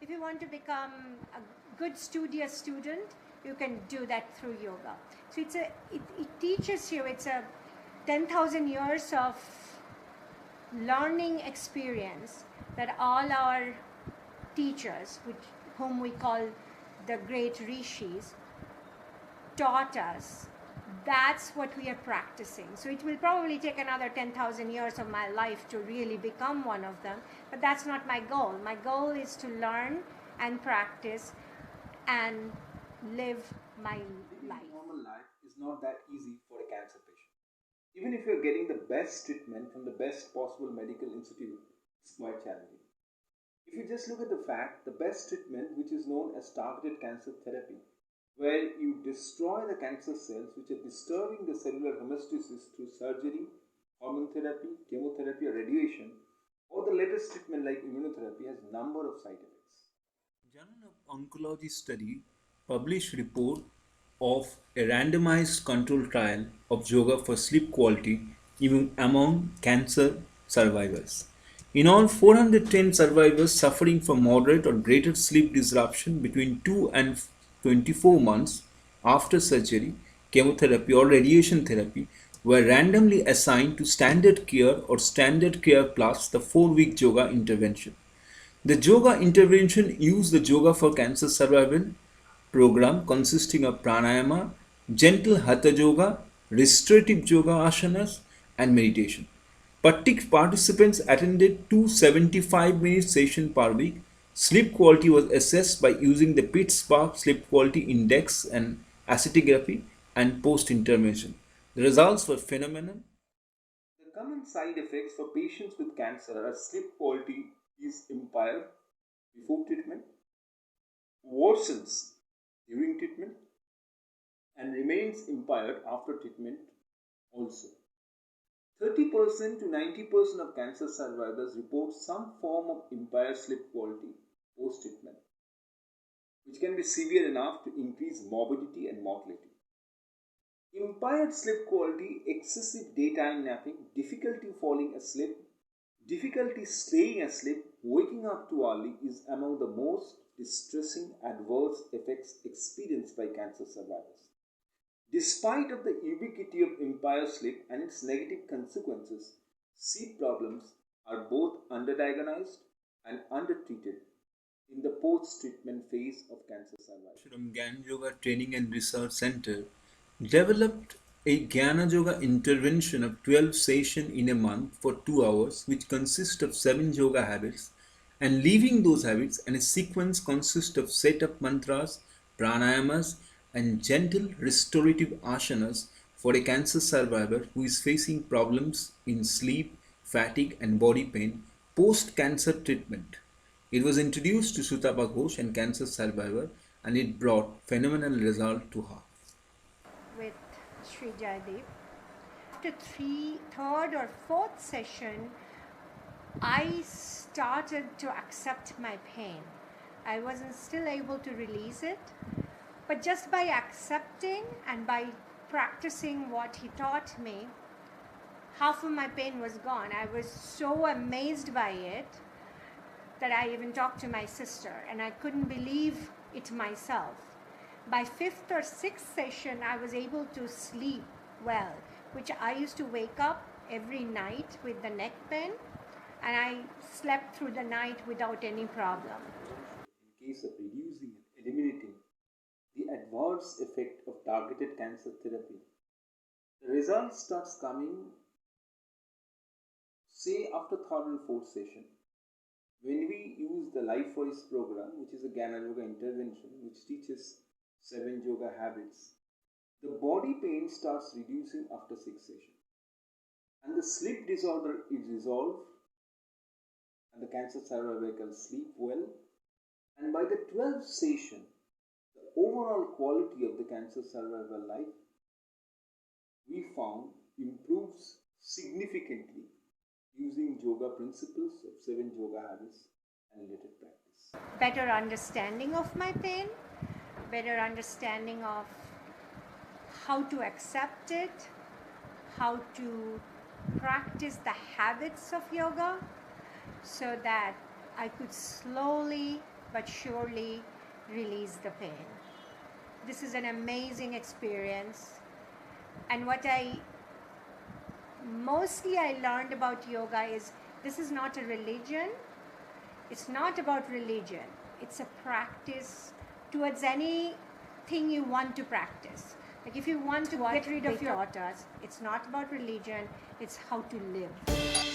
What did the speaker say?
if you want to become a good studious student, you can do that through yoga. So it teaches you, it's a 10,000 years of learning experience that all our teachers, whom we call the great rishis, taught us. That's what we are practicing. So it will probably take another 10,000 years of my life to really become one of them, but that's not my goal. My goal is to learn and practice and live my life. Normal life is not that easy for a cancer patient. Even if you're getting the best treatment from the best possible medical institute, it's quite challenging. If you just look at the fact, the best treatment, which is known as targeted cancer therapy, where you destroy the cancer cells which are disturbing the cellular homeostasis through surgery, hormone therapy, chemotherapy or radiation, or the latest treatment like immunotherapy, has a number of side effects. Journal of Oncology study published report of a randomized control trial of yoga for sleep quality among cancer survivors. In all, 410 survivors suffering from moderate or greater sleep disruption between 2 and 24 months after surgery, chemotherapy or radiation therapy were randomly assigned to standard care or standard care plus the 4-week yoga intervention. The yoga intervention used the Yoga for Cancer Survival program consisting of pranayama, gentle hatha yoga, restorative yoga asanas, and meditation. Participants attended 275-minute sessions per week. Sleep quality was assessed by using the Pittsburgh Sleep Quality Index and acetigraphy and post-intervention. The results were phenomenal. The common side effects for patients with cancer are sleep quality is impaired before treatment, worsens during treatment, and remains impaired after treatment also. 30% to 90% of cancer survivors report some form of impaired sleep quality post-treatment, which can be severe enough to increase morbidity and mortality. Impaired sleep quality, excessive daytime napping, difficulty falling asleep, difficulty staying asleep, waking up too early is among the most distressing adverse effects experienced by cancer survivors. Despite of the ubiquity of impaired sleep and its negative consequences, sleep problems are both underdiagnosed and undertreated in the post-treatment phase of cancer survival. From Gyan Yoga Training and Research Center developed a Jnana Yoga intervention of 12 sessions in a month for 2 hours, which consists of 7 yoga habits, and leaving those habits, and a sequence consists of set of mantras, pranayamas, and gentle restorative asanas for a cancer survivor who is facing problems in sleep, fatigue, and body pain post-cancer treatment. It was introduced to Sutapa Ghosh and cancer survivor, and it brought phenomenal result to her. With Sri Jaideep. After third or fourth session, I started to accept my pain. I wasn't still able to release it, but just by accepting and by practicing what he taught me, half of my pain was gone. I was so amazed by it that I even talked to my sister, and I couldn't believe it myself. By fifth or sixth session, I was able to sleep well, which I used to wake up every night with the neck pain, and I slept through the night without any problem. In case of reducing and eliminating the adverse effect of targeted cancer therapy, the result starts coming, say, after third and fourth session. When we use the LifeWise program, which is a Jnana Yoga intervention, which teaches 7 yoga habits, the body pain starts reducing after 6 sessions, and the sleep disorder is resolved, and the cancer survivor can sleep well, and by the 12th session, the overall quality of the cancer survivor life, we found, improves significantly using yoga principles of 7 yoga habits and related practice. Better understanding of my pain, better understanding of how to accept it, how to practice the habits of yoga, so that I could slowly but surely release the pain. This is an amazing experience. And what I learned about yoga is this is not a religion. It's not about religion. It's a practice towards anything you want to practice. Like if you want to get rid of your daughters, it's not about religion, it's how to live.